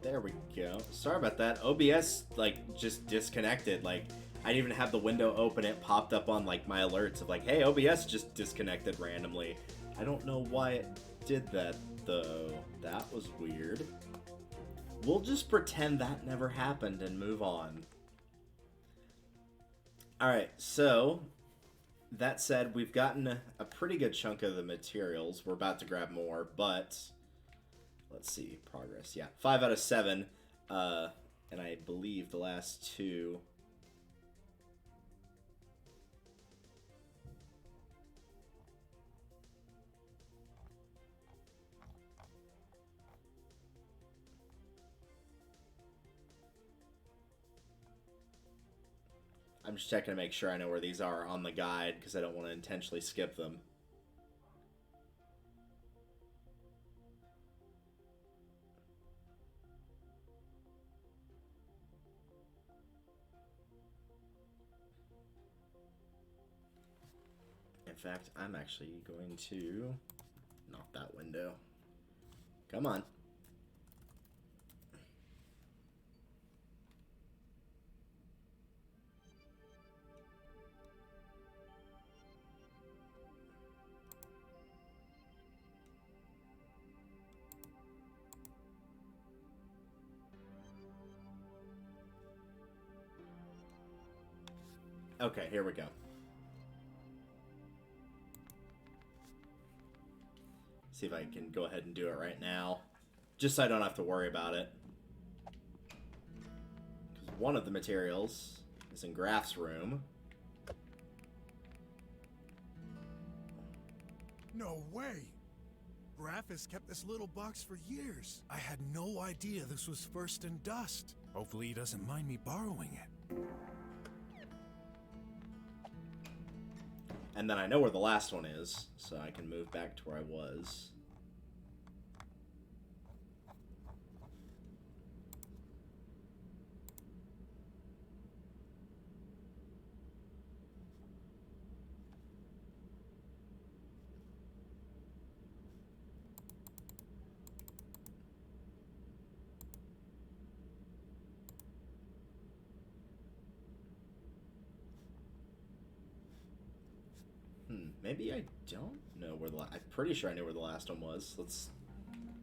There we go. Sorry about that. OBS, like, just disconnected. Like, I didn't even have the window open. It popped up on, like, my alerts of, like, hey, OBS just disconnected randomly. I don't know why it did that, though. That was weird. We'll just pretend that never happened and move on. Alright, so, that said, we've gotten a pretty good chunk of the materials. We're about to grab more, but... Let's see, progress. Yeah, 5 out of 7, and I believe the last 2. I'm just checking to make sure I know where these are on the guide, because I don't want to intentionally skip them. In fact, I'm actually going to knock that window. Come on. Okay, here we go. See if I can go ahead and do it right now. Just so I don't have to worry about it. Because one of the materials is in Graff's room. No way! Graff has kept this little box for years. I had no idea this was first in dust. Hopefully he doesn't mind me borrowing it. And then I know where the last one is, so I can move back to where I was. Maybe I don't know where the I'm pretty sure I knew where the last one was. Let's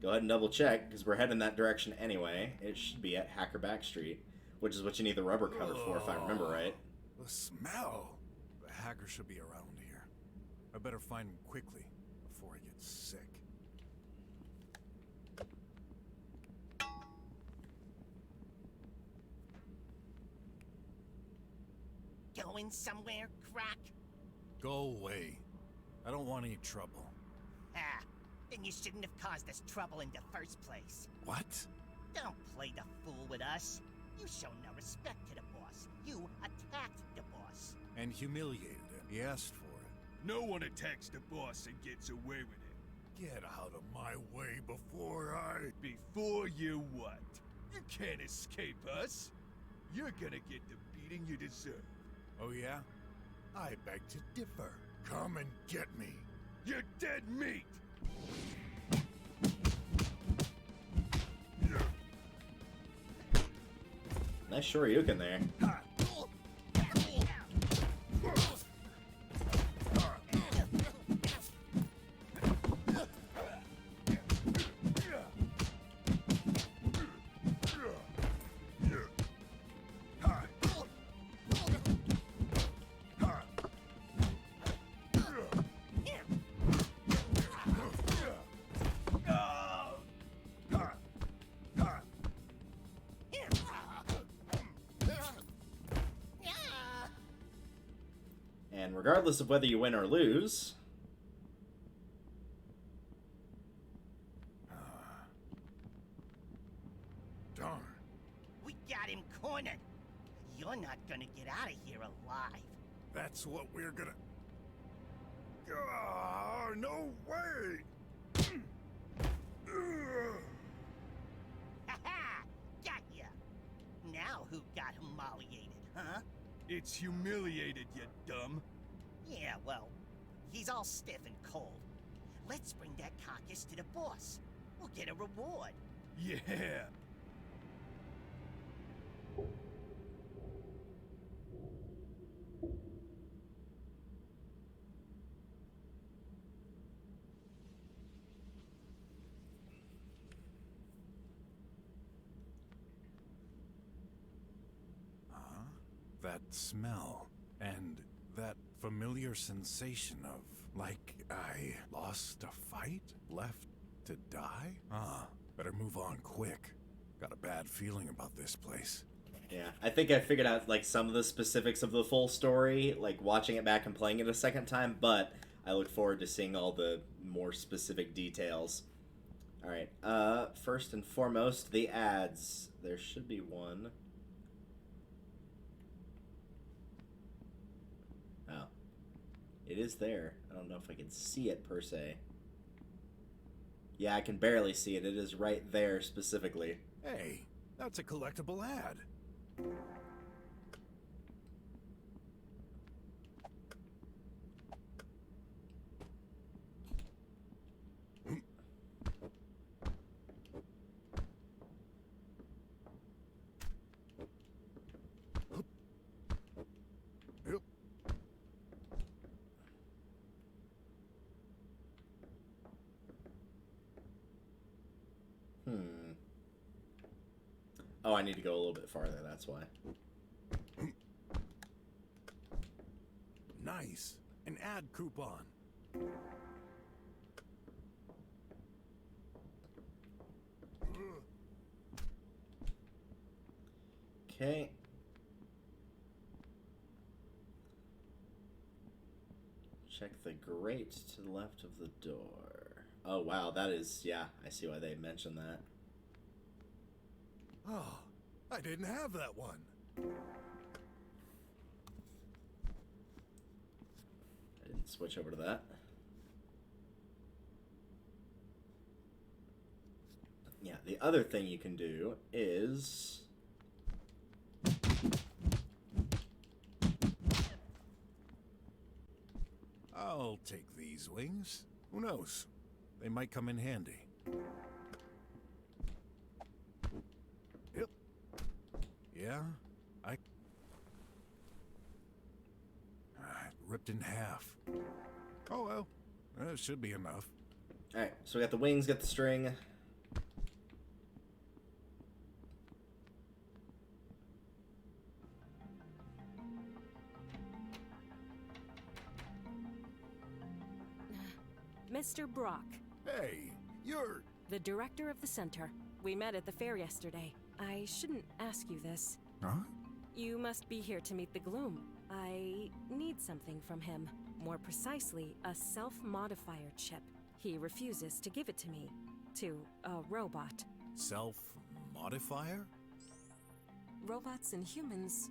go ahead and double check, because we're heading that direction anyway. It should be at Hackerback Street, which is what you need the rubber cutter for, if I remember right. The smell! The hacker should be around here. I better find him quickly, before he gets sick. Going somewhere, crack? Go away. I don't want any trouble. Ah, then you shouldn't have caused us trouble in the first place. What? Don't play the fool with us. You show no respect to the boss. You attacked the boss. And humiliated him. He asked for it. No one attacks the boss and gets away with it. Get out of my way before I... Before you what? You can't escape us. You're gonna get the beating you deserve. Oh yeah? I beg to differ. Come and get me. You're dead meat! Nice Shoryuken there. And regardless of whether you win or lose... Darn. We got him cornered. You're not gonna get out of here alive. That's what we're gonna... Ah, no way! Ha-ha! Got ya! Now who got humiliated, huh? It's humiliated, you dumb. Yeah, well, he's all stiff and cold. Let's bring that carcass to the boss. We'll get a reward. Yeah. That smell, and that familiar sensation of, like I lost a fight, left to die? Better move on quick. Got a bad feeling about this place. Yeah, I think I figured out, like, some of the specifics of the full story, like, watching it back and playing it a second time, but I look forward to seeing all the more specific details. Alright, first and foremost, the ads. There should be one. Oh. It is there. I don't know if I can see it, per se. Yeah, I can barely see it. It is right there, specifically. Hey, that's a collectible ad. Oh, I need to go a little bit farther, that's why. Nice. An ad coupon. Okay. Check the grate to the left of the door. Oh, wow, that is... Yeah, I see why they mentioned that. Oh, I didn't have that one. I didn't switch over to that. Yeah, the other thing you can do is... I'll take these wings. Who knows? They might come in handy. Yep. Yeah, ripped in half. Oh well, that should be enough. Alright, so we got the wings, got the string. Mr. Brok, Hey, you're... the director of the center. We met at the fair yesterday. I shouldn't ask you this. Huh? You must be here to meet the Gloom. I need something from him. More precisely, a self-modifier chip. He refuses to give it to me. To a robot. Self-modifier? Robots and humans,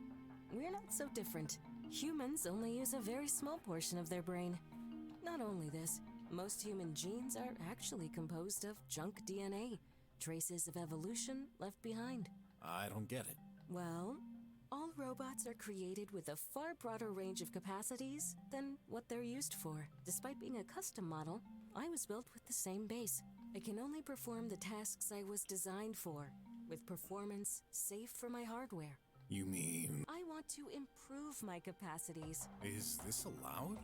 we're not so different. Humans only use a very small portion of their brain. Not only this, most human genes are actually composed of junk DNA, traces of evolution left behind. I don't get it. Well, all robots are created with a far broader range of capacities than what they're used for. Despite being a custom model, I was built with the same base. I can only perform the tasks I was designed for, with performance safe for my hardware. You mean... I want to improve my capacities. Is this allowed?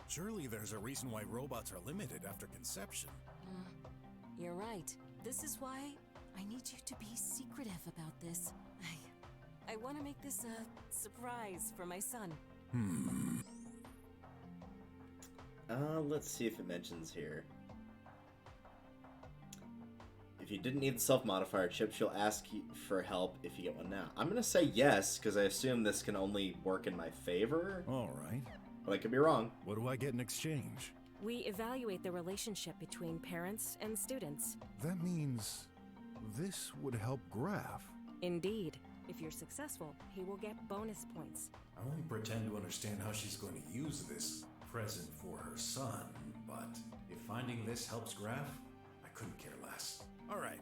Surely there's a reason why robots are limited after conception. You're right. This is why I need you to be secretive about this. I want to make this a surprise for my son. Let's see if it mentions here. If you didn't need the self-modifier chip, she'll ask you for help if you get one now. I'm gonna say yes, because I assume this can only work in my favor. All right. But I could be wrong. What do I get in exchange? We evaluate the relationship between parents and students. That means this would help Graff. Indeed. If you're successful, he will get bonus points. I won't pretend to understand how she's going to use this present for her son, but if finding this helps Graff, I couldn't care less. All right,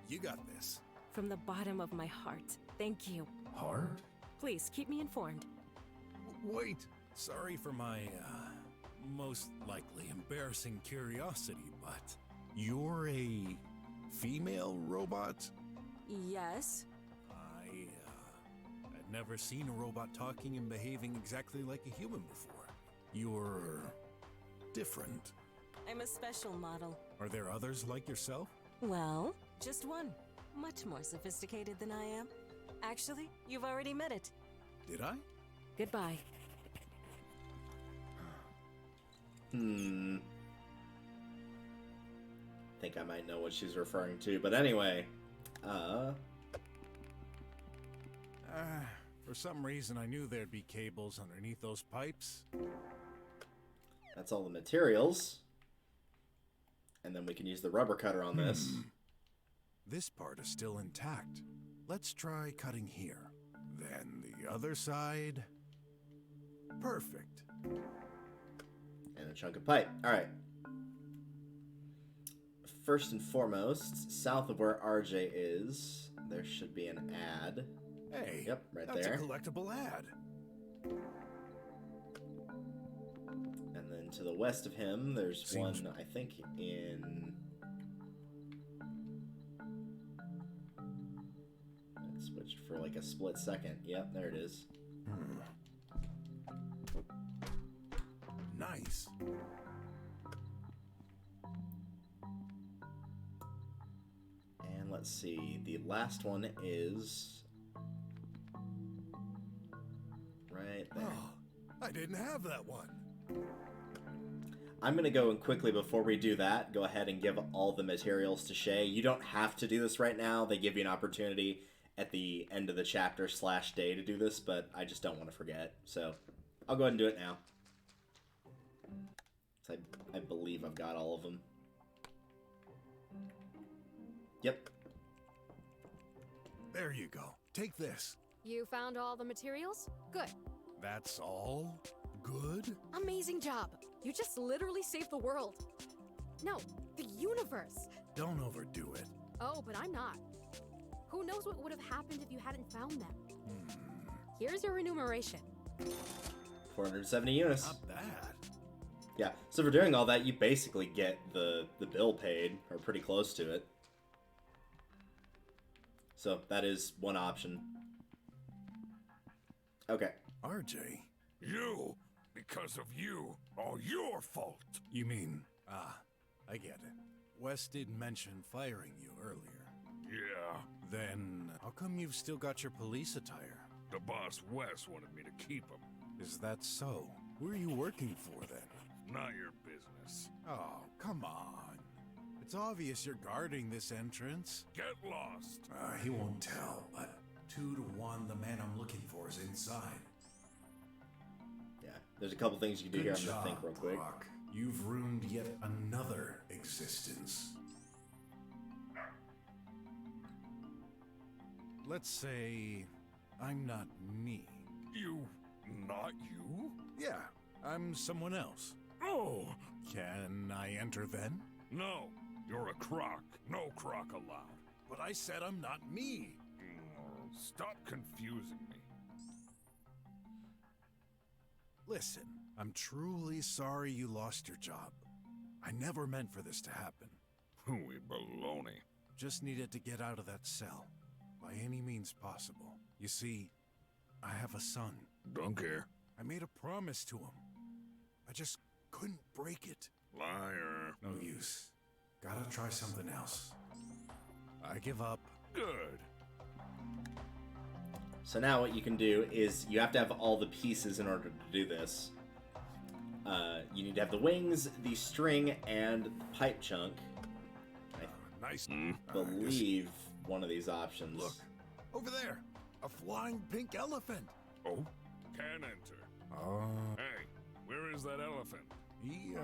you got this. From the bottom of my heart, thank you. Heart? Please keep me informed. Wait. Sorry for my, most likely embarrassing curiosity, but you're a female robot? Yes? never seen a robot talking and behaving exactly like a human before. You're different. I'm a special model. Are there others like yourself? Well, just one. Much more sophisticated than I am. Actually, you've already met it. Did I? Goodbye. Think I might know what she's referring to, but anyway. For some reason I knew there'd be cables underneath those pipes. That's all the materials. And then we can use the rubber cutter on this. This part is still intact. Let's try cutting here. Then the other side. Perfect. And a chunk of pipe. Alright. First and foremost, south of where RJ is, there should be an ad. Hey, Yep, right that's there. a collectible ad. And then to the west of him, there's Seems- one, I think, in... It switched for like a split second. Yep, there it is. Nice. And let's see, the last one is... right there. Oh, I didn't have that one. I'm going to go and quickly, before we do that, go ahead and give all the materials to Shay. You don't have to do this right now. They give you an opportunity at the end of the chapter / day to do this, but I just don't want to forget. So I'll go ahead and do it now. So I believe I've got all of them. Yep. There you go. Take this. You found all the materials? Good. That's all? Good? Amazing job. You just literally saved the world. No, the universe. Don't overdo it. Oh, but I'm not. Who knows what would have happened if you hadn't found them? Here's your remuneration. 470 units. Not bad. Yeah, so for doing all that, you basically get the bill paid, or pretty close to it. So that is one option. Okay. RJ? You! Because of you! All your fault! You mean... I get it. Wes did mention firing you earlier. Yeah, Then, how come you've still got your police attire? the boss Wes wanted me to keep him. Is that so? Who are you working for then? Not your business. Oh, come on. It's obvious you're guarding this entrance. Get lost! He won't tell, but 2 to 1, the man I'm looking for is inside. Yeah, there's a couple things you can do here. I'm gonna think real quick. Brok. You've ruined yet another existence. Let's say I'm not me. You... not you? Yeah, I'm someone else. Oh! Can I enter then? No, you're a croc. No croc allowed. But I said I'm not me. Stop confusing me. Listen, I'm truly sorry you lost your job. I never meant for this to happen. Hooey baloney. Just needed to get out of that cell. By any means possible. You see, I have a son. Don't care. I made a promise to him. I just couldn't break it. Liar. No use. Gotta try something else. I give up. Good. So now what you can do is you have to have all the pieces in order to do this. You need to have the wings, the string, and the pipe chunk. Nice. I believe one of these options. Look, over there. A flying pink elephant. Oh? Can enter. Hey, where is that elephant? He,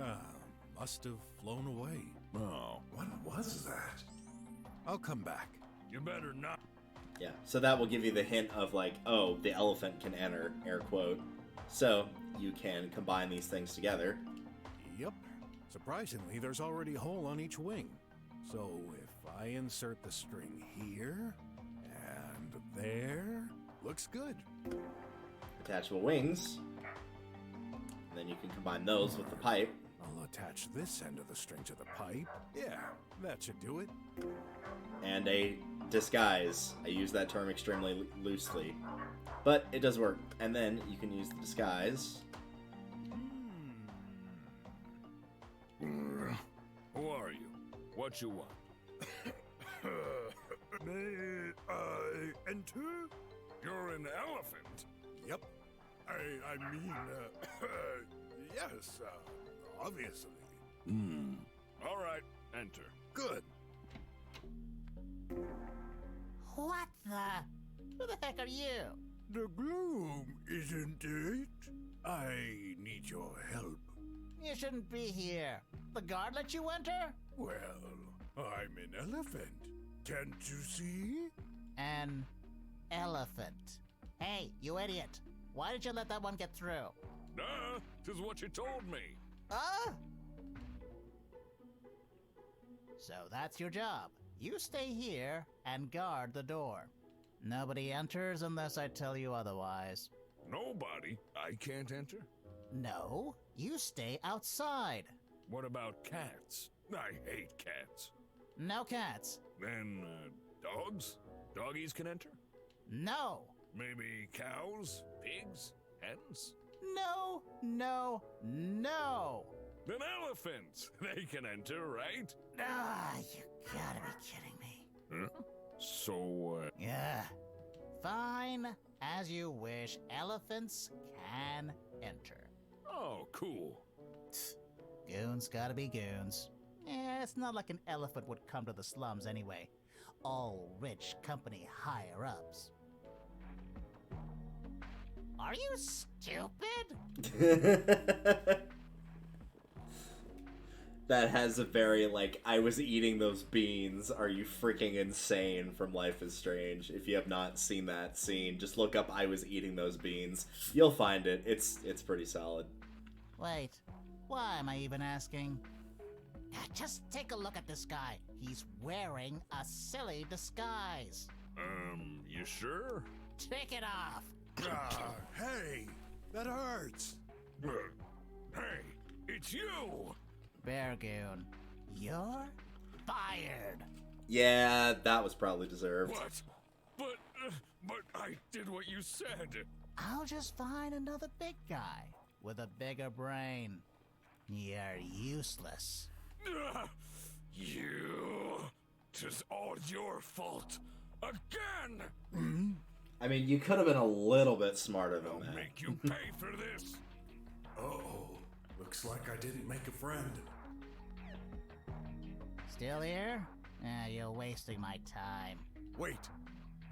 must have flown away. Oh. What was that? I'll come back. You better not. Yeah, so that will give you the hint of like, oh, the elephant can enter, air quote. So you can combine these things together. Yep. Surprisingly, there's already a hole on each wing. So if I insert the string here and there, looks good. Attachable wings. And then you can combine those with the pipe. I'll attach this end of the string to the pipe. Yeah, that should do it. And a disguise. I use that term extremely loosely. But it does work. And then you can use the disguise. Who are you? What you want? May I enter? You're an elephant. Yep. I mean, yes, obviously. All right, enter. Good. What the? Who the heck are you? The gloom, isn't it? I need your help. You shouldn't be here. The guard let you enter? Well, I'm an elephant. Can't you see? An elephant. Hey, you idiot. Why did you let that one get through? Duh, 'tis what you told me. Huh? So that's your job. You stay here and guard the door. Nobody enters unless I tell you otherwise. Nobody? I can't enter? No, you stay outside. What about cats? I hate cats. No cats. Then, dogs? Doggies can enter? No. Maybe cows? Pigs? Hens? No, no, no. Then elephants! They can enter, right? Ah, you gotta be kidding me. Huh? So, Yeah. Fine. As you wish, elephants can enter. oh, cool. Goons gotta be goons. Yeah, it's not like an elephant would come to the slums anyway. All rich company higher-ups. Are you stupid? That has a very, like, I was eating those beans, are you freaking insane from Life is Strange. If you have not seen that scene, just look up I was eating those beans. You'll find it. It's pretty solid. Wait, why am I even asking? Just take a look at this guy. He's wearing a silly disguise. You sure? Take it off. Hey, that hurts. Hey, it's you! Bear Goon, you're fired. Yeah, that was probably deserved. What? But I did what you said. I'll just find another big guy with a bigger brain. You're useless. You... 'Tis all your fault. Again! I mean, you could have been a little bit smarter than I'll that. make you pay for this. Oh, looks like I didn't make a friend. Still here? You're wasting my time. Wait,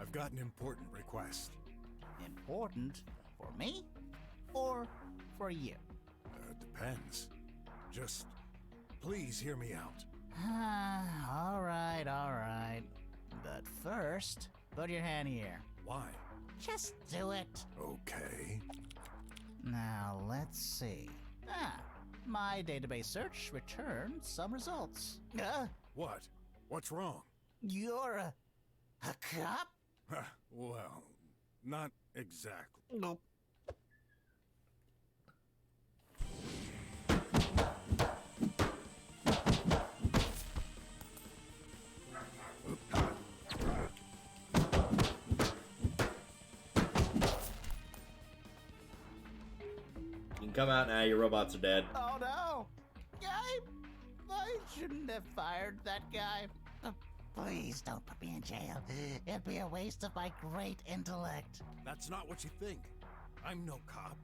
I've got an important request. Important? For me? Or for you? Depends. Just, please hear me out. Alright. But first, put your hand here. Why? Just do it. Okay. Now, let's see. My database search returned some results. What? What's wrong? You're a cop? Well, not exactly. Nope. You can come out now, your robots are dead. Oh no! I shouldn't have fired that guy. Please don't put me in jail. It'd be a waste of my great intellect. That's not what you think. I'm no cop.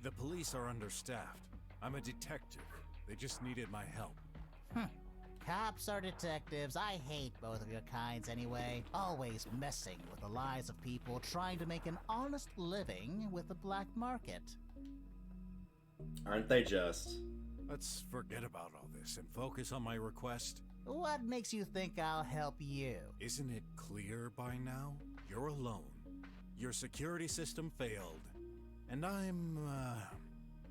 The police are understaffed. I'm a detective. They just needed my help. Cops are detectives. I hate both of your kinds anyway. Always messing with the lives of people trying to make an honest living with the black market. Aren't they just? Let's forget about all this and focus on my request. What makes you think I'll help you? Isn't it clear by now? You're alone. Your security system failed. And I'm,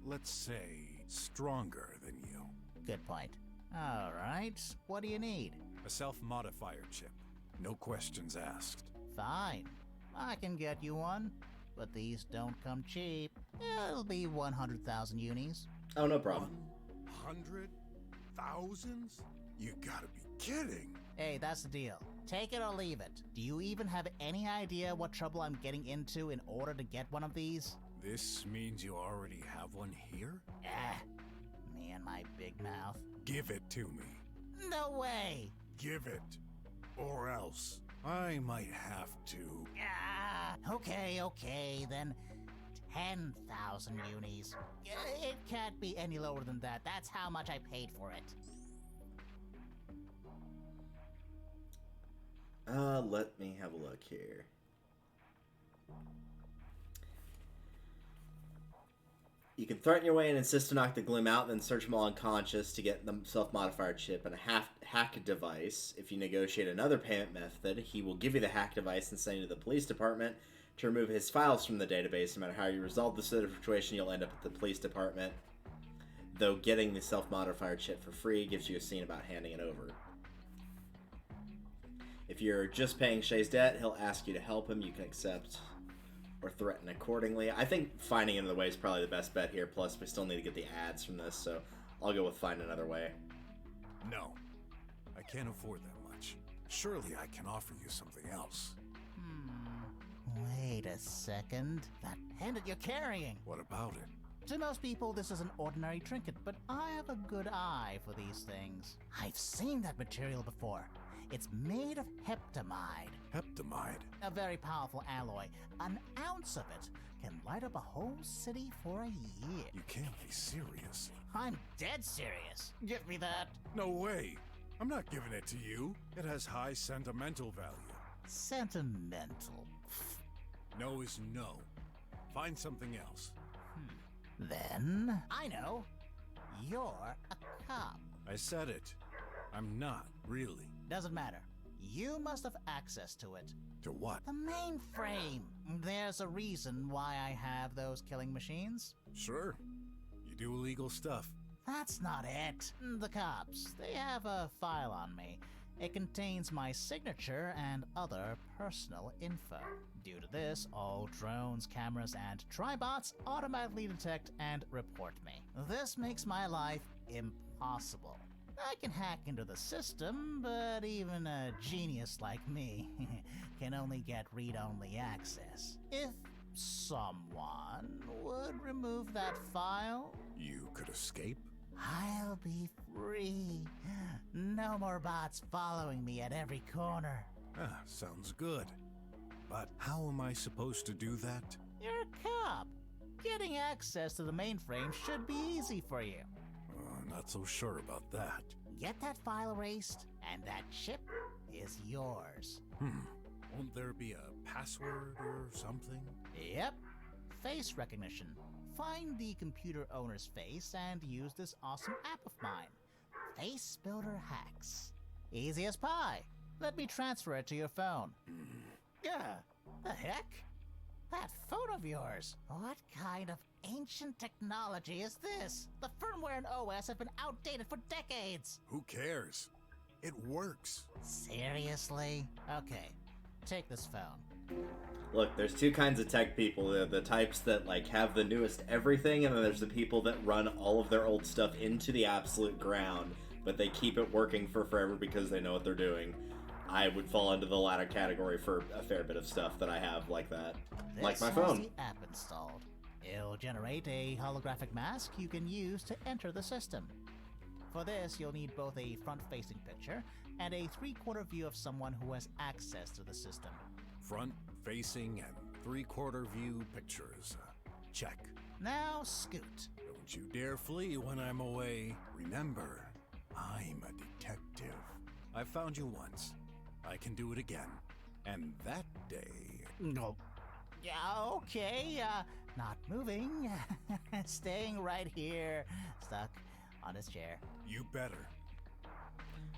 let's say, stronger than you. Good point. Alright, what do you need? A self-modifier chip. No questions asked. Fine. I can get you one. But these don't come cheap. It'll be 100,000 unis. Oh, no problem. 100,000? You gotta be kidding. Hey, that's the deal. Take it or leave it. Do you even have any idea what trouble I'm getting into in order to get one of these? This means you already have one here? Me and my big mouth. Give it to me. No way! Give it. Or else I might have to. Okay, then 10,000 unis. It can't be any lower than that. That's how much I paid for it. Let me have a look here. You can threaten your way and insist to knock the Glim out, then search them all unconscious to get the self-modifier chip and a hack device. If you negotiate another payment method, he will give you the hack device and send you to the police department to remove his files from the database. No matter how you resolve the situation, you'll end up at the police department. Though getting the self-modifier chip for free gives you a scene about handing it over. If you're just paying Shay's debt, he'll ask you to help him. You can accept or threaten accordingly. I think finding another way is probably the best bet here. Plus, we still need to get the ads from this, so I'll go with find another way. No, I can't afford that much. Surely I can offer you something else. Wait a second. That pendant you're carrying. What about it? To most people, this is an ordinary trinket, but I have a good eye for these things. I've seen that material before. It's made of heptamide. Heptamide? A very powerful alloy. An ounce of it can light up a whole city for a year. You can't be serious. I'm dead serious. Give me that. No way. I'm not giving it to you. It has high sentimental value. Sentimental. No is no. Find something else. Then, I know. You're a cop. I said it. I'm not, really. Doesn't matter. You must have access to it. To what? The mainframe. There's a reason why I have those killing machines. Sure. You do illegal stuff. That's not it. The cops, they have a file on me. It contains my signature and other personal info. Due to this, all drones, cameras, and tribots automatically detect and report me. This makes my life impossible. I can hack into the system, but even a genius like me can only get read-only access. If someone would remove that file, You could escape? I'll be free. No more bots following me at every corner. Sounds good. But how am I supposed to do that? You're a cop. Getting access to the mainframe should be easy for you. Not so sure about that. Get that file erased, and that chip is yours. Won't there be a password or something? Yep. Face recognition. Find the computer owner's face and use this awesome app of mine. Face Builder Hacks. Easy as pie. Let me transfer it to your phone. Yeah. The heck? That phone of yours. What kind of ancient technology is this? The firmware and OS have been outdated for decades. Who cares? It works. Seriously? Okay. Take this phone. Look, there's two kinds of tech people. The types that like have the newest everything, and then there's the people that run all of their old stuff into the absolute ground, but they keep it working for forever because they know what they're doing. I would fall into the latter category for a fair bit of stuff that I have like that. Like my phone. This has the app installed. It'll generate a holographic mask you can use to enter the system. For this, you'll need both a front-facing picture and a three-quarter view of someone who has access to the system. Front-facing and three-quarter view pictures. Check. Now scoot. Don't you dare flee when I'm away. Remember, I'm a detective. I found you once. I can do it again. And that day... No. Yeah, okay, not moving. Staying right here, stuck on this chair. You better.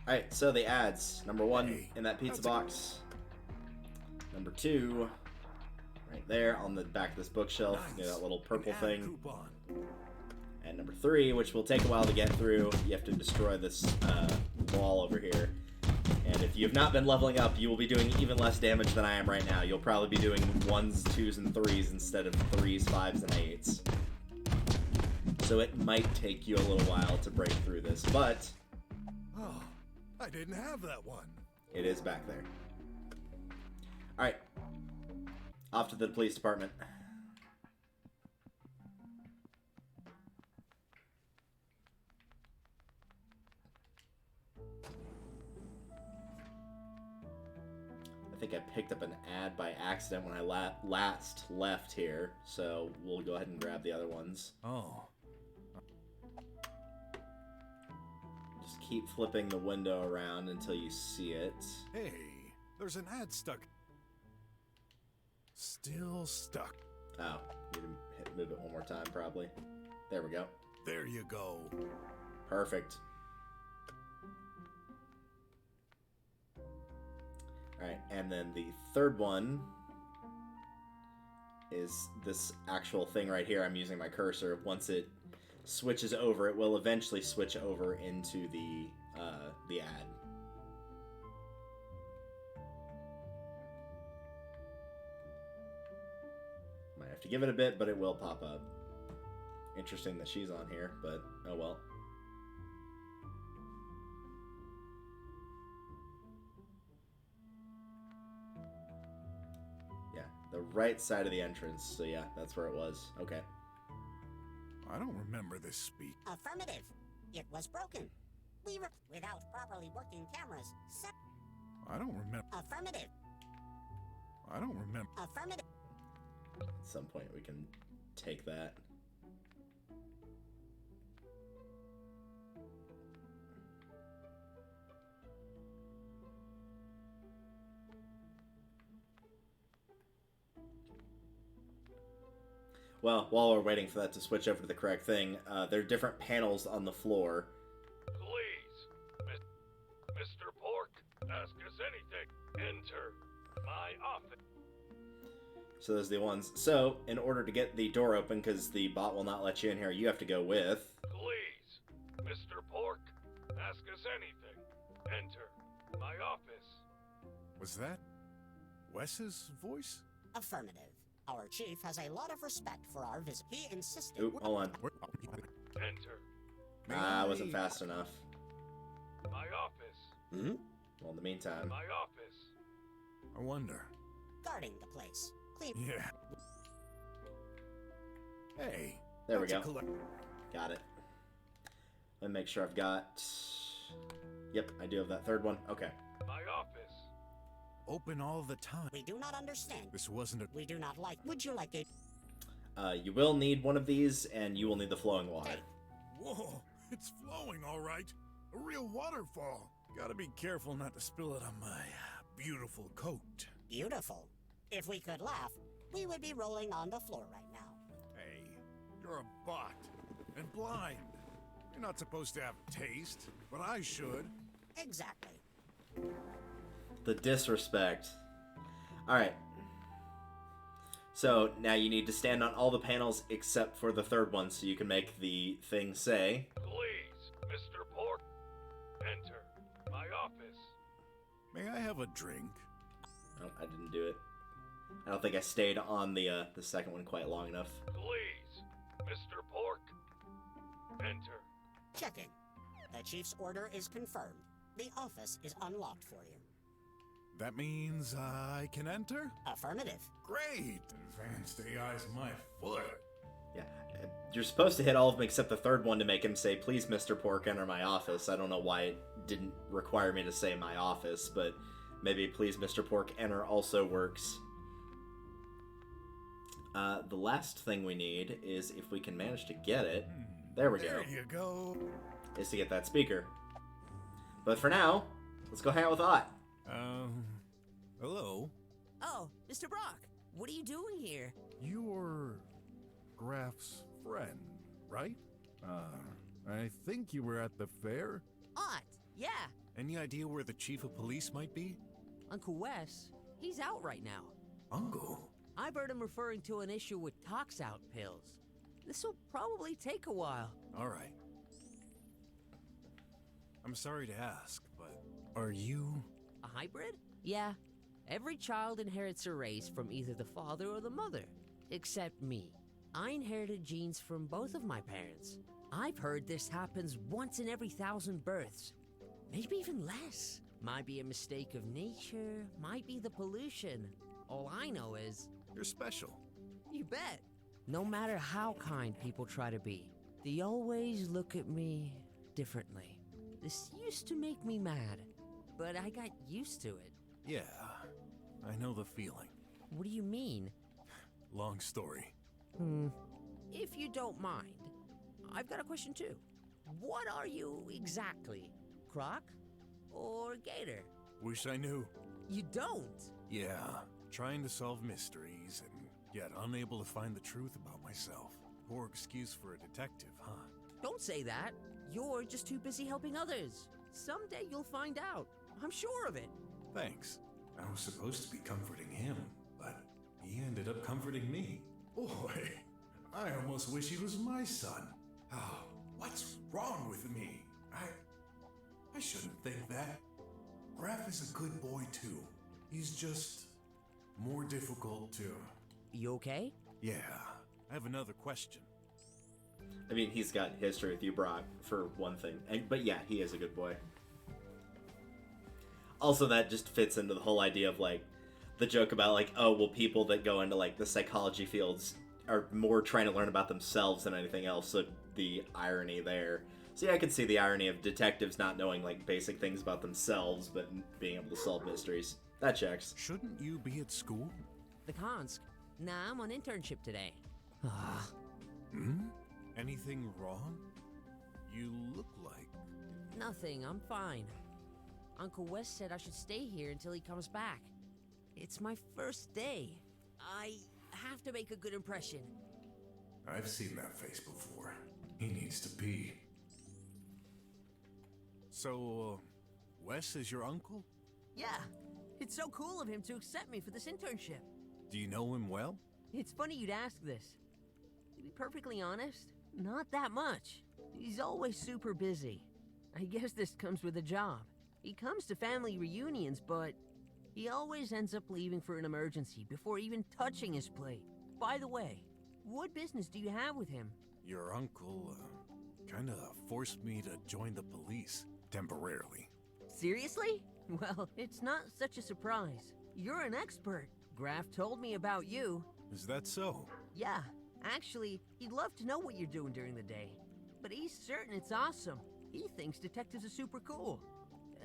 Alright, so the ads. Number one, Hey, in that pizza that's a- box. Number two, right there on the back of this bookshelf, Nice. near that little purple An ad thing. coupon. And number three, which will take a while to get through, you have to destroy this wall over here. And if you have not been leveling up, you will be doing even less damage than I am right now. You'll probably be doing 1s, 2s, and 3s instead of 3s, 5s, and 8s. So it might take you a little while to break through this, but... Oh, I didn't have that one. It is back there. Alright. Off to the police department. I think I picked up an ad by accident when I last left here, so we'll go ahead and grab the other ones. Oh. Just keep flipping the window around until you see it. Hey, there's an ad stuck. Still stuck. Oh, need to move it one more time, probably. There we go. There you go. Perfect. Alright, and then the third one is this actual thing right here. I'm using my cursor. Once it switches over, it will eventually switch over into the ad. Might have to give it a bit, but it will pop up. Interesting that she's on here, but oh well. Yeah, the right side of the entrance. So yeah, that's where it was. Okay. I don't remember this speak. Affirmative. It was broken. Without properly working cameras. I don't remember. Affirmative. I don't remember. Affirmative. At some point we can take that. Well, while we're waiting for that to switch over to the correct thing, there are different panels on the floor. Please, Mr. Pork, ask us anything. Enter my office. So those are the ones. So, in order to get the door open, because the bot will not let you in here, you have to go with... Please, Mr. Pork, ask us anything. Enter my office. Was that Wes's voice? Affirmative. Our chief has a lot of respect for our visit. He insisted. Oop, hold on. Enter I wasn't fast enough. my office. Hmm? Well, in the meantime... My office. I wonder. Guarding the place. Clean. Yeah. Hey. There we that's go. a collect- Got it. Let me make sure I've got... Yep, I do have that third one. Okay. My office. Open all the time. We do not understand. This wasn't a... We do not like. Would you like a You will need one of these, and you will need the flowing water. take? Whoa, it's flowing all right. A real waterfall. Gotta be careful not to spill it on my beautiful coat. Beautiful. If we could laugh, we would be rolling on the floor right now. Hey, you're a bot. And blind. You're not supposed to have taste, but I should. Exactly. The disrespect. Alright. So, now you need to stand on all the panels except for the third one so you can make the thing say... Please, Mr. Pork, enter my office. May I have a drink? Oh, I didn't do it. I don't think I stayed on the second one quite long enough. Please, Mr. Pork, enter. Checking. The chief's order is confirmed. The office is unlocked for you. That means I can enter? Affirmative. Great! Advanced AI's my foot. Yeah. You're supposed to hit all of them except the third one to make him say, please, Mr. Pork, enter my office. I don't know why it didn't require me to say my office, but maybe please, Mr. Pork, enter also works. The last thing we need is, if we can manage to get it, there we go, There you go. is to get that speaker. But for now, let's go hang out with Ott. Hello? Oh, Mr. Brok, what are you doing here? You're Graff's friend, right? I think you were at the fair? Ott, yeah. Any idea where the chief of police might be? Uncle Wes, he's out right now. Uncle? I've heard him referring to an issue with tox-out pills. This'll probably take a while. Alright. I'm sorry to ask, but are you... A hybrid? Yeah. Every child inherits a race from either the father or the mother. Except me. I inherited genes from both of my parents. I've heard this happens once in every 1,000 births. Maybe even less. Might be a mistake of nature, might be the pollution. All I know is, You're special. you bet. No matter how kind people try to be, they always look at me differently. This used to make me mad, but I got used to it. Yeah, I know the feeling. What do you mean? Long story. If you don't mind, I've got a question too. What are you exactly? Croc? Or Gator? Wish I knew. You don't? Yeah, trying to solve mysteries and yet unable to find the truth about myself. Poor excuse for a detective, huh? Don't say that. You're just too busy helping others. Someday you'll find out. I'm sure of it. Thanks. I was supposed to be comforting him, but he ended up comforting me. Boy, I almost wish he was my son. Oh, what's wrong with me? I shouldn't think that. Graff is a good boy too. He's just more difficult to... You okay? Yeah, I have another question. I mean, he's got history with you, Brok, for one thing. But yeah, he is a good boy. Also, that just fits into the whole idea of, like, the joke about, like, oh, well, people that go into, like, the psychology fields are more trying to learn about themselves than anything else, so the irony there. So yeah, I can see the irony of detectives not knowing, like, basic things about themselves, but being able to solve mysteries. That checks. Shouldn't you be at school? The Konsk. Nah, I'm on internship today. Anything wrong? You look like... Nothing, I'm fine. Uncle Wes said I should stay here until he comes back. It's my first day. I have to make a good impression. I've seen that face before. He needs to pee. So, Wes is your uncle? Yeah, it's so cool of him to accept me for this internship. Do you know him well? It's funny you'd ask this. To be perfectly honest, not that much. He's always super busy. I guess this comes with a job. He comes to family reunions, but he always ends up leaving for an emergency before even touching his plate. By the way, what business do you have with him? Your uncle, kinda forced me to join the police, temporarily. Seriously? Well, it's not such a surprise. You're an expert. Graff told me about you. Is that so? Yeah, actually, he'd love to know what you're doing during the day. But he's certain it's awesome. He thinks detectives are super cool.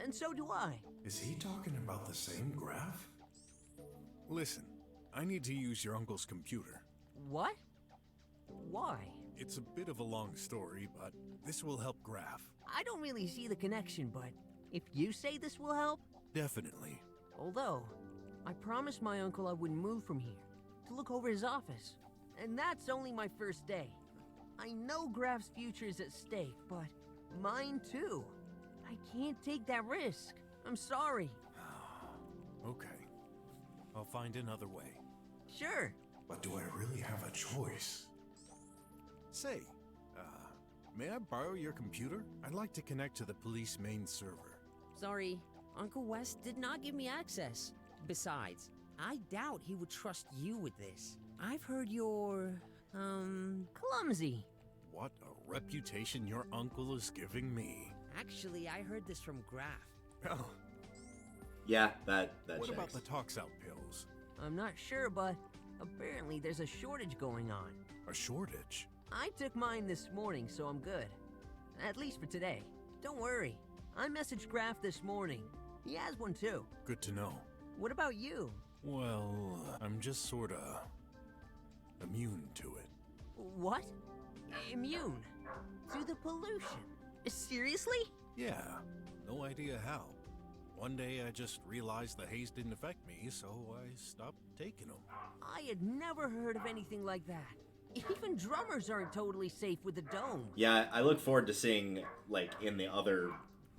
And so do I. Is he talking about the same Graff? Listen, I need to use your uncle's computer. What? Why? It's a bit of a long story, but this will help Graff. I don't really see the connection, but if you say this will help... Definitely. Although, I promised my uncle I wouldn't move from here to look over his office. And that's only my first day. I know Graff's future is at stake, but mine too. I can't take that risk. I'm sorry. Okay. I'll find another way. Sure. But do I really have a choice? Say, may I borrow your computer? I'd like to connect to the police main server. Sorry, Uncle Wes did not give me access. Besides, I doubt he would trust you with this. I've heard you're, clumsy. What a reputation your uncle is giving me. Actually, I heard this from Graff. Oh, Yeah, that what checks. about the tox out pills? I'm not sure, but apparently there's a shortage going on. A shortage? I took mine this morning, so I'm good. At least for today. Don't worry. I messaged Graff this morning. He has one too. Good to know. What about you? Well, I'm just sorta immune to it. What? Immune? To the pollution? Seriously? Yeah, no idea how. One day I just realized the haze didn't affect me, so I stopped taking them. I had never heard of anything like that. Even drummers aren't totally safe with the dome. Yeah, I look forward to seeing, like, in the other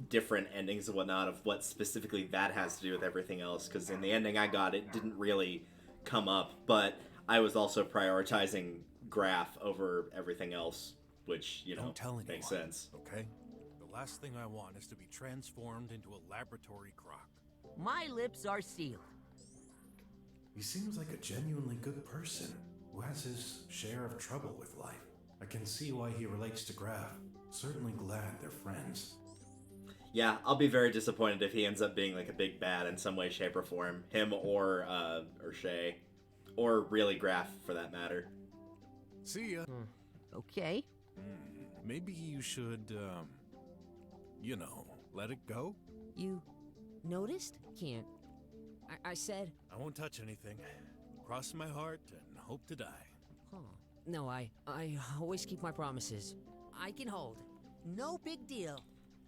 different endings and whatnot of what specifically that has to do with everything else, because in the ending I got, it didn't really come up, but I was also prioritizing Graff over everything else, which, you know, Don't tell anyone, makes sense. okay? The last thing I want is to be transformed into a laboratory croc. My lips are sealed. He seems like a genuinely good person who has his share of trouble with life. I can see why he relates to Graff. Certainly glad they're friends. Yeah, I'll be very disappointed if he ends up being like a big bad in some way, shape, or form. Him or Shay. Or really Graff, for that matter. See ya. Okay. Maybe you should, you know, let it go? You noticed? Can't. I said. I won't touch anything. Cross my heart and hope to die. Huh. No, I always keep my promises. I can hold. No big deal.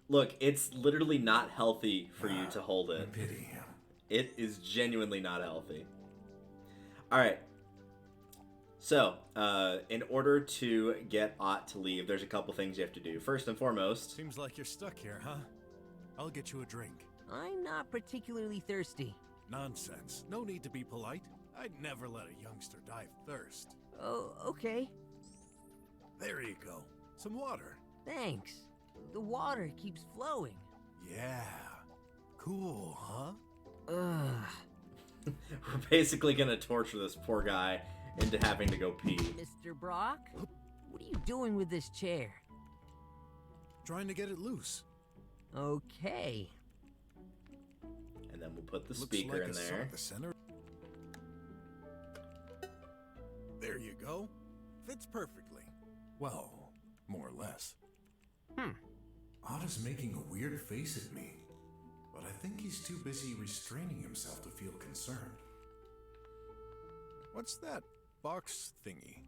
Look, it's literally not healthy for you to hold it. Pity. It is genuinely not healthy. Alright. So, in order to get Ott to leave, there's a couple things you have to do. First and foremost... Seems like you're stuck here, huh? I'll get you a drink. I'm not particularly thirsty. Nonsense. No need to be polite. I'd never let a youngster die of thirst. Oh, okay. There you go. Some water. Thanks. The water keeps flowing. Yeah. Cool, huh? Ugh. We're basically gonna torture this poor guy into having to go pee. Mr. Brok? What are you doing with this chair? Trying to get it loose. Okay. And then we'll put the Looks speaker like in a saw there. at the center. There you go. Fits perfectly. Well, more or less. Otto's making a weird face at me, but I think he's too busy restraining himself to feel concerned. What's that box thingy?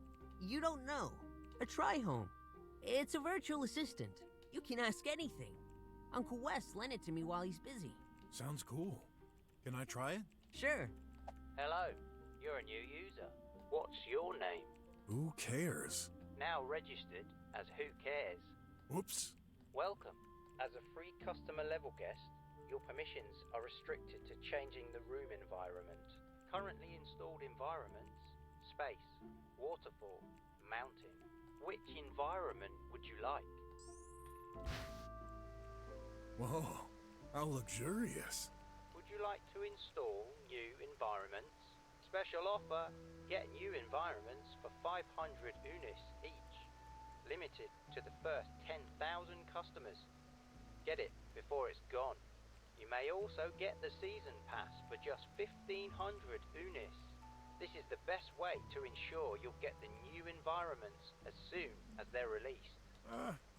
You don't know. A try-home. It's a virtual assistant. You can ask anything. Uncle Wes lent it to me while he's busy. Sounds cool. Can I try it? Sure. Hello, you're a new user. What's your name? Who cares? Now registered as Who Cares. Whoops. Welcome. As a free customer level guest, your permissions are restricted to changing the room environment. Currently installed environments: space, waterfall, mountain. Which environment would you like? Whoa, how luxurious. Would you like to install new environments? Special offer: get new environments for 500 unis each. Limited to the first 10,000 customers. Get it before it's gone. You may also get the season pass for just 1,500 unis. This is the best way to ensure you'll get the new environments as soon as they're released.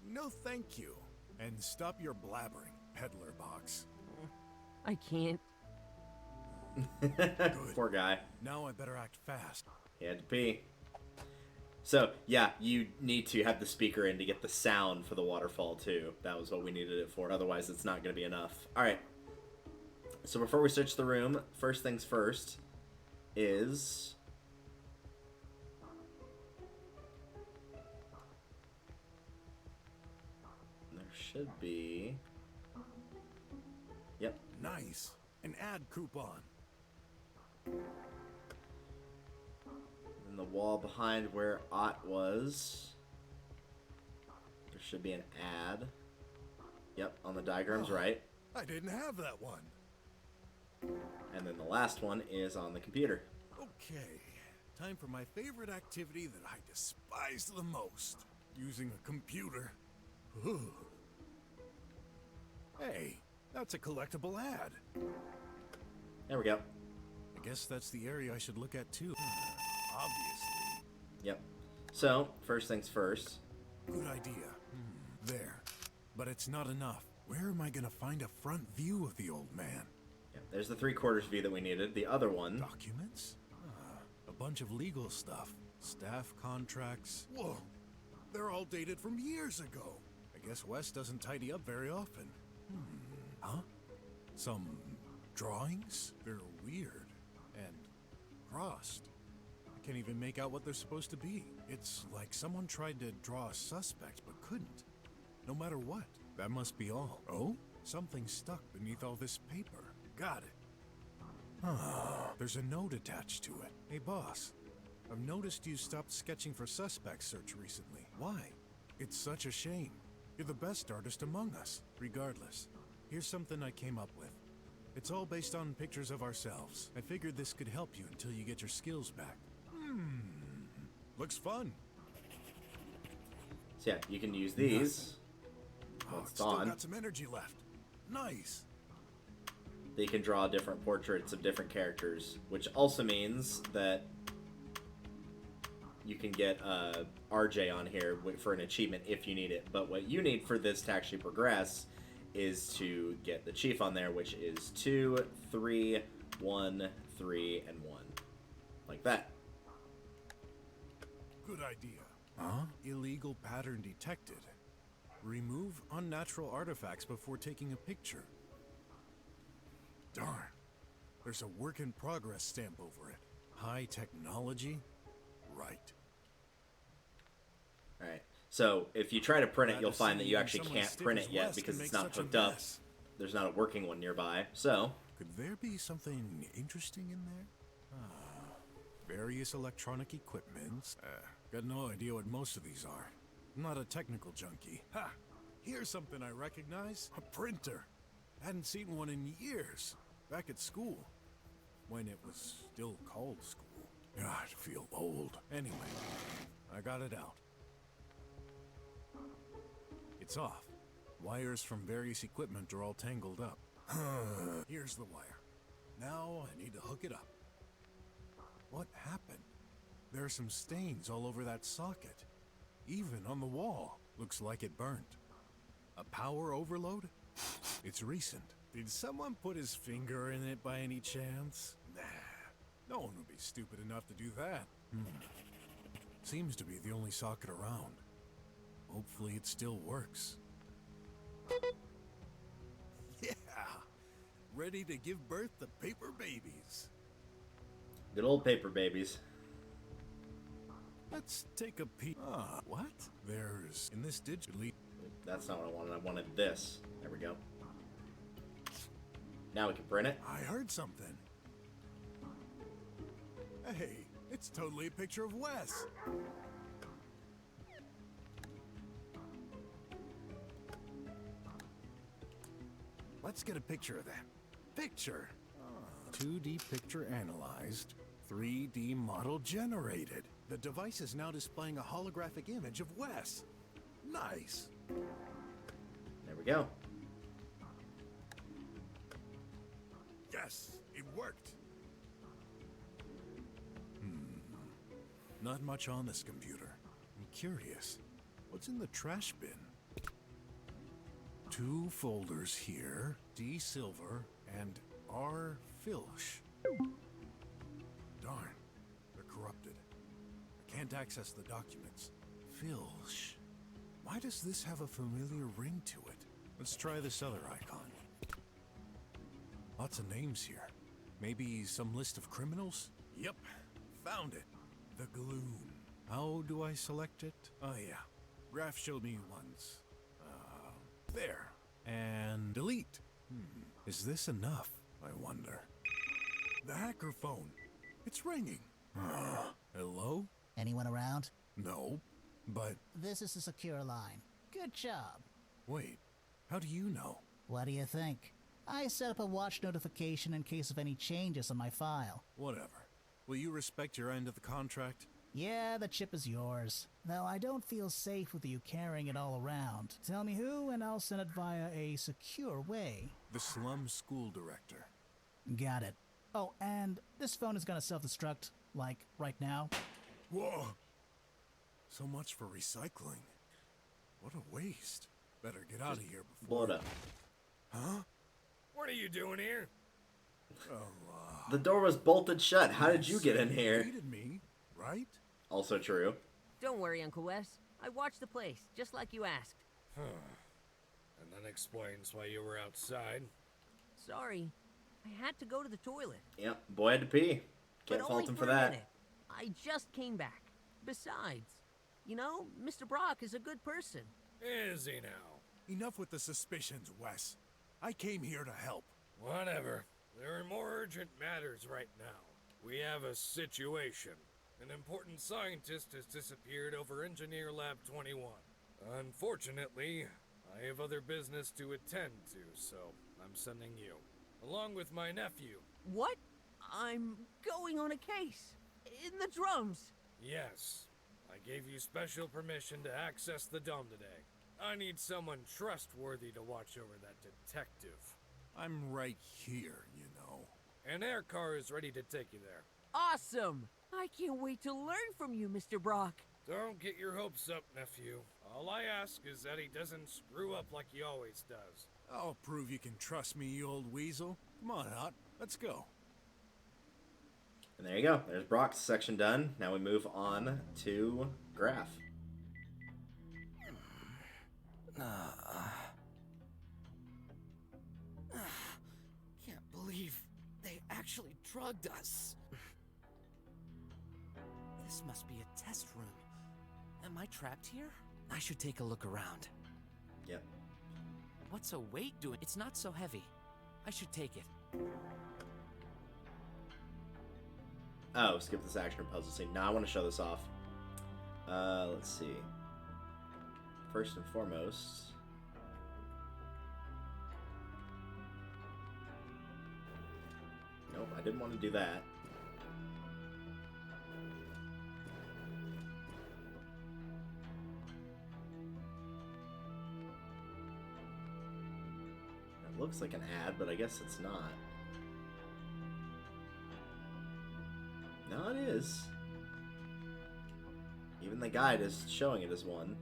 No thank you. And stop your blabbering, peddler box. I can't. Poor guy. Now I better act fast. He had to pee. So, yeah, you need to have the speaker in to get the sound for the waterfall, too. That was what we needed it for. Otherwise, it's not going to be enough. Alright. So before we search the room, first things first is... there should be... Yep. Nice. An ad coupon. In the wall behind where Ott was, there should be an ad. Yep, on the diagram's right. I didn't have that one. And then the last one is on the computer. Okay, time for my favorite activity that I despise the most. Using a computer. Hey, that's a collectible ad. There we go. I guess that's the area I should look at too. Obviously. Yep. So, first things first. Good idea. There. But it's not enough. Where am I gonna find a front view of the old man? Yep, there's the 3/4 view that we needed. The other one... Documents? A bunch of legal stuff. Staff contracts. Whoa! They're all dated from years ago. I guess Wes doesn't tidy up very often. Huh? Some drawings? They're weird. And crossed. I can't even make out what they're supposed to be. It's like someone tried to draw a suspect but couldn't. No matter what. That must be all. Oh? Something stuck beneath all this paper. Got it. There's a note attached to it. Hey boss, I've noticed you stopped sketching for suspects search recently. Why? It's such a shame. You're the best artist among us. Regardless, here's something I came up with. It's all based on pictures of ourselves. I figured this could help you until you get your skills back. Looks fun. So yeah, you can use these. Oh, It's still on. got some energy left. Nice. They can draw different portraits of different characters, which also means that you can get RJ on here for an achievement if you need it. But what you need for this to actually progress is to get the chief on there, which is 2, 3, 1, 3, and 1. Like that. Good idea. Huh? Illegal pattern detected. Remove unnatural artifacts before taking a picture. Darn. There's a work in progress stamp over it. High technology? Right. Alright. So, if you try to print it, you'll find that you actually can't print it yet because it's not hooked up. There's not a working one nearby. So, could there be something interesting in there? Various electronic equipments. Got no idea what most of these are. I'm not a technical junkie. Ha! Here's something I recognize. A printer. Hadn't seen one in years. Back at school. When it was still called school. God, I feel old. Anyway, I got it out. It's off. Wires from various equipment are all tangled up. Here's the wire. Now I need to hook it up. What happened? There are some stains all over that socket. Even on the wall. Looks like it burnt. A power overload? It's recent. Did someone put his finger in it by any chance? Nah. No one would be stupid enough to do that. Seems to be the only socket around. Hopefully it still works. Yeah! Ready to give birth to paper babies. good old paper babies. Let's take a peek. What? There's in this digitally. That's not what I wanted. I wanted this. There we go. Now we can print it. I heard something. Hey, it's totally a picture of Wes. Let's get a picture of that. Picture. 2D picture analyzed. 3D model generated. The device is now displaying a holographic image of Wes. Nice. There we go. Yes, it worked. Not much on this computer. I'm curious. What's in the trash bin? 2 folders here. D. Silver and R. Filch. Darn. They're corrupted. I can't access the documents. Filch. Why does this have a familiar ring to it? Let's try this other icon. Lots of names here. Maybe some list of criminals? Yep. Found it. The Gloom. How do I select it? Oh yeah. Graff showed me once. There. And delete. Is this enough? I wonder. The hacker phone. It's ringing. Hello? Anyone around? No, but... This is a secure line. Good job. Wait, how do you know? What do you think? I set up a watch notification in case of any changes on my file. Whatever. Will you respect your end of the contract? Yeah, the chip is yours. Though I don't feel safe with you carrying it all around. Tell me who, and I'll send it via a secure way. The slum school director. Got it. Oh, and this phone is gonna self-destruct, like, right now. Whoa! So much for recycling. What a waste. Better get out of here before... Blow it up. Huh? What are you doing here? The door was bolted shut. How did you get in You here? needed me, right? Also true. Don't worry, Uncle Wes. I watched the place, just like you asked. And that explains why you were outside. Sorry. I had to go to the toilet. Yep, boy had to pee. Can't But fault only him for for a that. minute. I just came back. Besides, you know, Mr. Brok is a good person. Is he now? Enough with the suspicions, Wes. I came here to help. Whatever. There are more urgent matters right now. We have a situation. An important scientist has disappeared over Engineer Lab 21. Unfortunately, I have other business to attend to, so I'm sending you, along with my nephew. What? I'm going on a case. In the drums. Yes, I gave you special permission to access the dome today. I need someone trustworthy to watch over that detective. I'm right here, you know. An air car is ready to take you there. Awesome! I can't wait to learn from you, Mr. Brok. Don't get your hopes up, nephew. All I ask is that he doesn't screw up like he always does. I'll prove you can trust me, you old weasel. Come on, Hot. Let's go. And there you go. There's Brok's section done. Now we move on to Graff. Can't believe they actually drugged us. This must be a test room. Am I trapped here? I should take a look around. Yep. What's a weight doing? It's not so heavy. I should take it. Oh, skip this action or puzzle scene. Now I want to show this off. Let's see. First and foremost... Nope, I didn't want to do that. It looks like an ad, but I guess it's not. No, it is. Even the guide is showing it as one.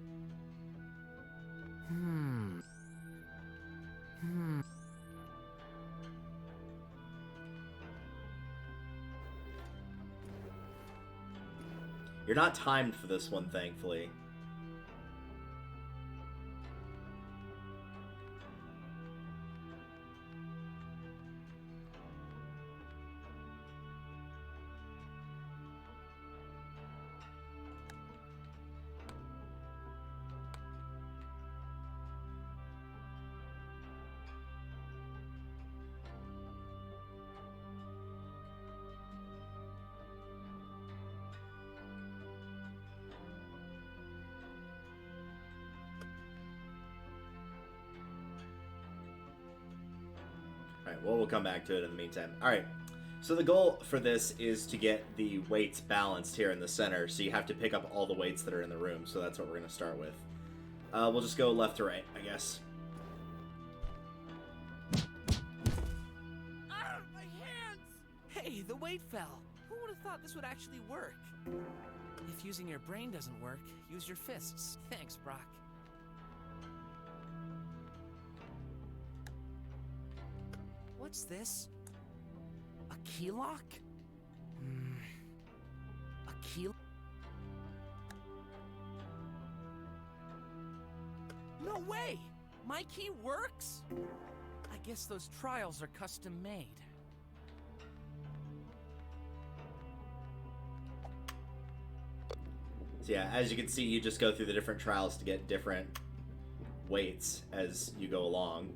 You're not timed for this one, thankfully. Alright, well, we'll come back to it in the meantime. Alright, so the goal for this is to get the weights balanced here in the center, so you have to pick up all the weights that are in the room, so that's what we're going to start with. We'll just go left to right, I guess. Ah, my hands! Hey, the weight fell. Who would have thought this would actually work? If using your brain doesn't work, use your fists. Thanks, Brok. What's this? A key lock? A key? No way! My key works? I guess those trials are custom made. So yeah, as you can see, you just go through the different trials to get different weights as you go along.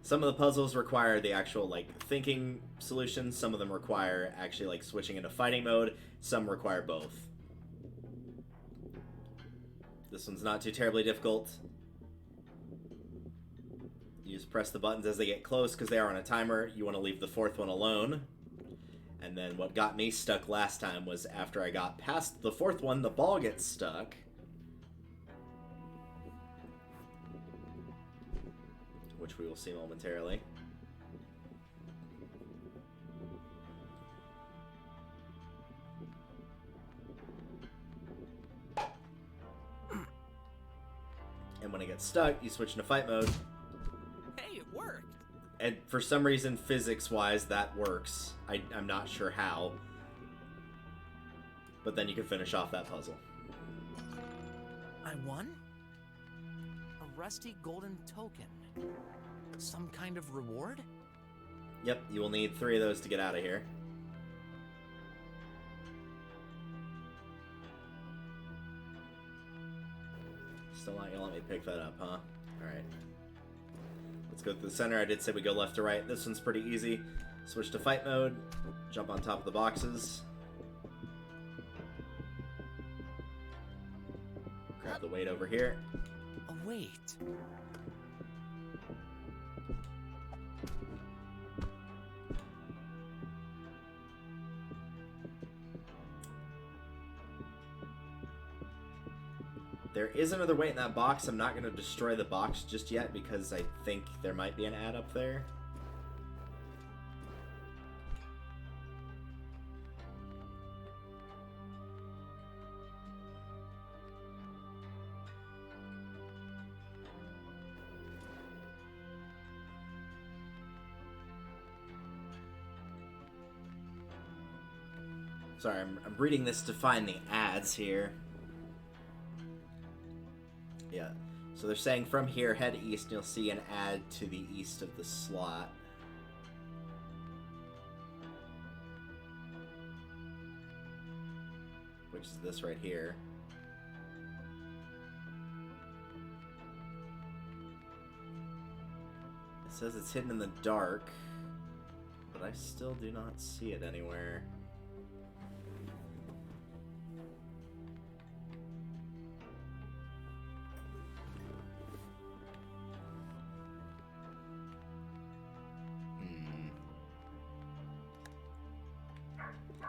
Some of the puzzles require the actual, like, thinking solutions. Some of them require actually, like, switching into fighting mode. Some require both. This one's not too terribly difficult. You just press the buttons as they get close because they are on a timer. You want to leave the fourth one alone. And then what got me stuck last time was after I got past the fourth one, the ball gets stuck. Which we will see momentarily. And when it gets stuck, you switch into fight mode. Hey, it worked! And for some reason, physics-wise, that works. I'm not sure how. But then you can finish off that puzzle. I won? A rusty golden token. Some kind of reward? Yep, you will need 3 of those to get out of here. Still not gonna let me pick that up, huh? Alright. Let's go to the center. I did say we go left to right. This one's pretty easy. Switch to fight mode. Jump on top of the boxes. Grab the weight over here. A weight. There is another weight in that box. I'm not going to destroy the box just yet because I think there might be an ad up there. Sorry, I'm reading this to find the ads here. Yeah, so they're saying from here, head east, and you'll see an ad to the east of the slot. Which is this right here. It says it's hidden in the dark, but I still do not see it anywhere.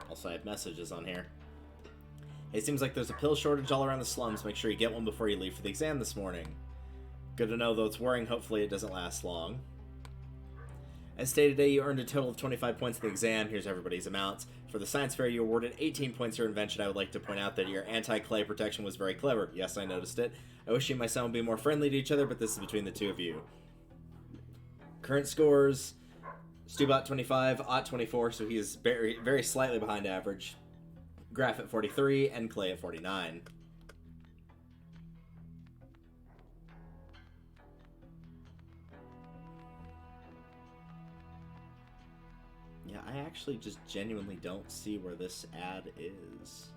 Also, I have messages on here. It seems like there's a pill shortage all around the slums. Make sure you get one before you leave for the exam this morning. Good to know, though it's worrying. Hopefully it doesn't last long. As stated today, you earned a total of 25 points in the exam. Here's everybody's amounts. For the science fair, you awarded 18 points for your invention. I would like to point out that your anti-clay protection was very clever. Yes, I noticed it. I wish you and my son would be more friendly to each other, but this is between the two of you. Current scores: Stubot 25, Ott 24, so he is very, very slightly behind average. Graff at 43, and Clay at 49. Yeah, I actually just genuinely don't see where this ad is.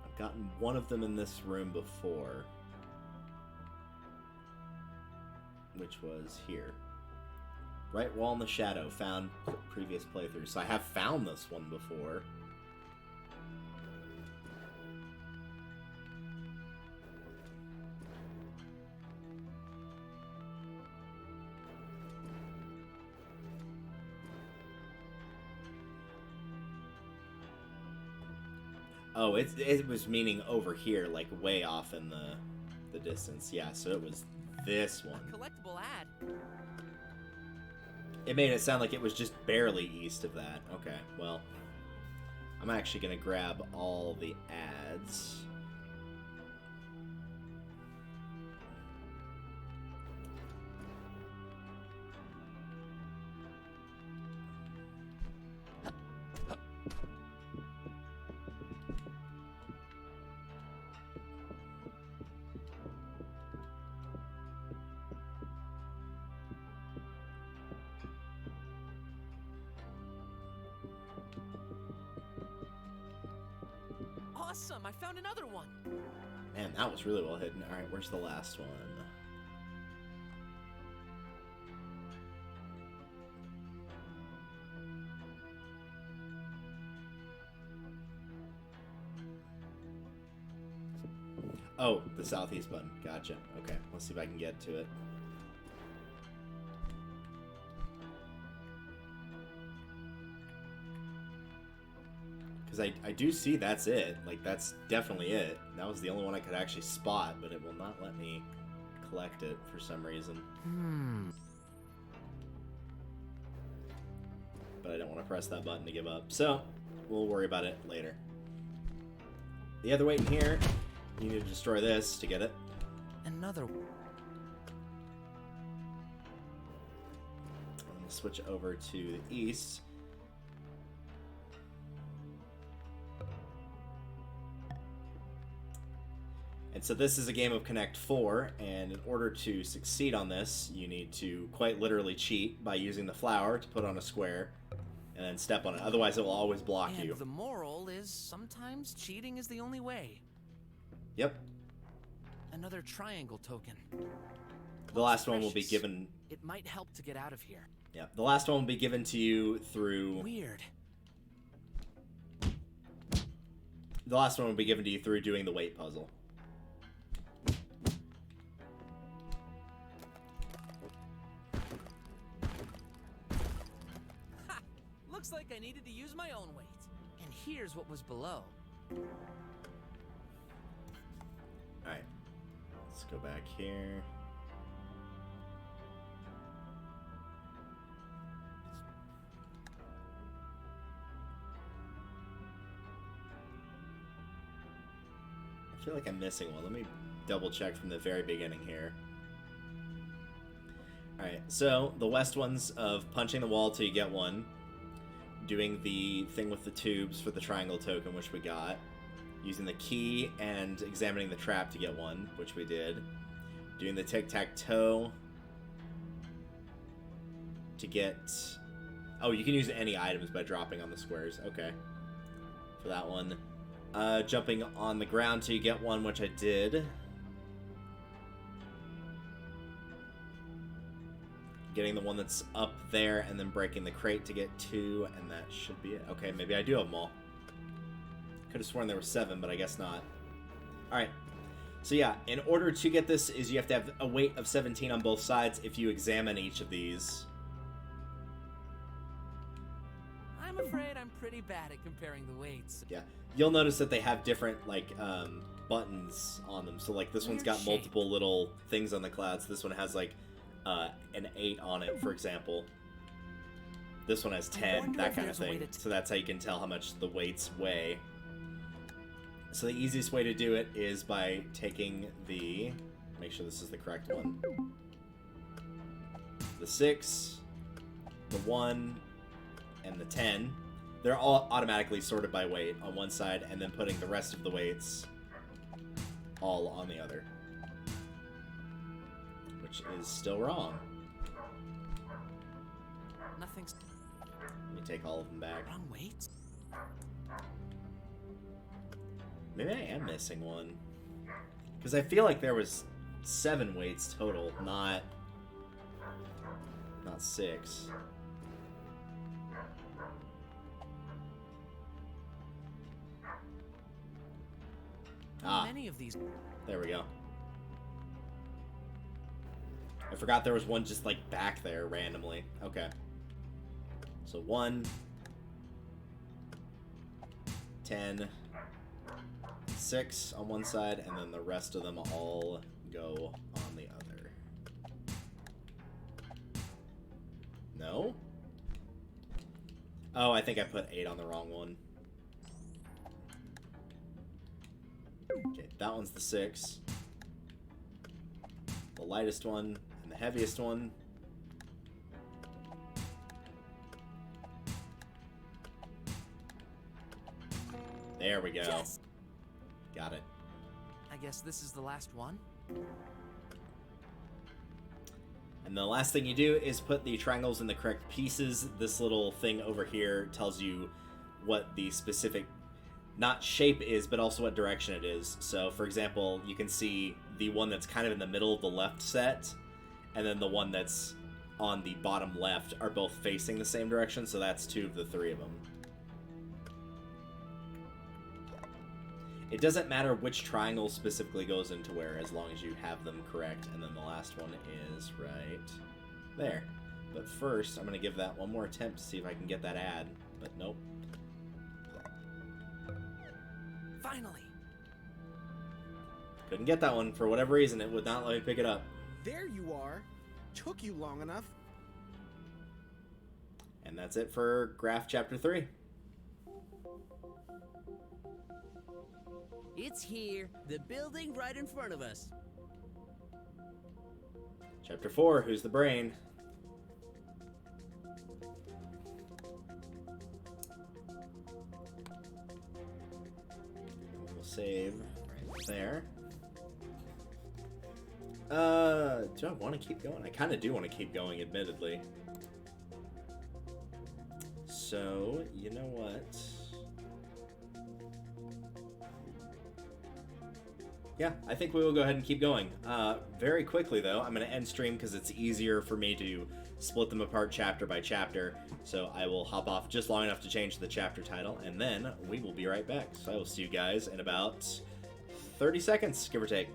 I've gotten one of them in this room before, which was here. Right wall in the shadow, found previous playthrough. So I have found this one before. Oh, it was meaning over here, like way off in the distance. Yeah, so it was this one. Collectible ad. It made it sound like it was just barely east of that. Okay, well, I'm actually going to grab all the ads. Awesome! I found another one! Man, that was really well hidden. Alright, where's the last one? Oh, the southeast button. Gotcha. Okay, let's see if I can get to it. Because I do see that's it. Like, that's definitely it. That was the only one I could actually spot, but it will not let me collect it for some reason. But I don't want to press that button to give up. So, we'll worry about it later. The other way in here, you need to destroy this to get it. Another one. I'm going to switch over to the east. And so this is a game of Connect 4, and in order to succeed on this, you need to quite literally cheat by using the flower to put on a square and then step on it. Otherwise, it will always block And you. the moral is sometimes cheating is the only way. Yep. Another triangle token. The last one will be given... It might help to get out of here. Yeah, the last one will be given to you through... Weird. The last one will be given to you through doing the weight puzzle. Looks like I needed to use my own weight. And here's what was below. Alright. Let's go back here. I feel like I'm missing one. Let me double check from the very beginning here. Alright, so the west one's of punching the wall till you get one, doing the thing with the tubes for the triangle token, which we got, using the key and examining the trap to get one, which we did, doing the tic-tac-toe to get... Oh, you can use any items by dropping on the squares. Okay. For that one. Jumping on the ground till you get one, which I did. Getting the one that's up there, and then breaking the crate to get two, and that should be it. Okay, maybe I do have them all. Could have sworn there were 7, but I guess not. Alright. So yeah, in order to get this, is you have to have a weight of 17 on both sides if you examine each of these. I'm afraid I'm pretty bad at comparing the weights. Yeah. You'll notice that they have different, like, buttons on them. So, like, this one's got multiple little things on the clouds. This one has, like, an 8 on it, for example. This one has 10, that kind of thing. So that's how you can tell how much the weights weigh. So the easiest way to do it is by taking the... Make sure this is the correct one. The 6, the 1, and the 10. They're all automatically sorted by weight on one side, and then putting the rest of the weights all on the other. Which is still wrong. Nothing's... Let me take all of them back. Wrong weights? Maybe I am missing one. Because I feel like there was 7 weights total, not 6. Ah, many of these. There we go. I forgot there was one just like back there randomly. Okay. So 1, 10, 6 on one side, and then the rest of them all go on the other. No? Oh, I think I put 8 on the wrong one. Okay, that one's the 6. The lightest one and the heaviest one. There we go. Yes. Got it. I guess this is the last one. And the last thing you do is put the triangles in the correct pieces. This little thing over here tells you what the specific, not shape is, but also what direction it is. So, for example, you can see the one that's kind of in the middle of the left set, and then the one that's on the bottom left are both facing the same direction, so that's 2 of the 3 of them. It doesn't matter which triangle specifically goes into where, as long as you have them correct, and then the last one is right there. But first, I'm going to give that one more attempt to see if I can get that ad, but nope. Finally. Couldn't get that one. For whatever reason, it would not let me pick it up. There you are. Took you long enough. And that's it for Graff Chapter 3. It's here, the building right in front of us. Chapter 4, Who's the Brain? We'll save right there. Do I want to keep going? I kind of do want to keep going, admittedly. So, you know what? Yeah, I think we will go ahead and keep going. Very quickly, though, I'm going to end stream because it's easier for me to split them apart chapter by chapter. So I will hop off just long enough to change the chapter title, and then we will be right back. So I will see you guys in about 30 seconds, give or take.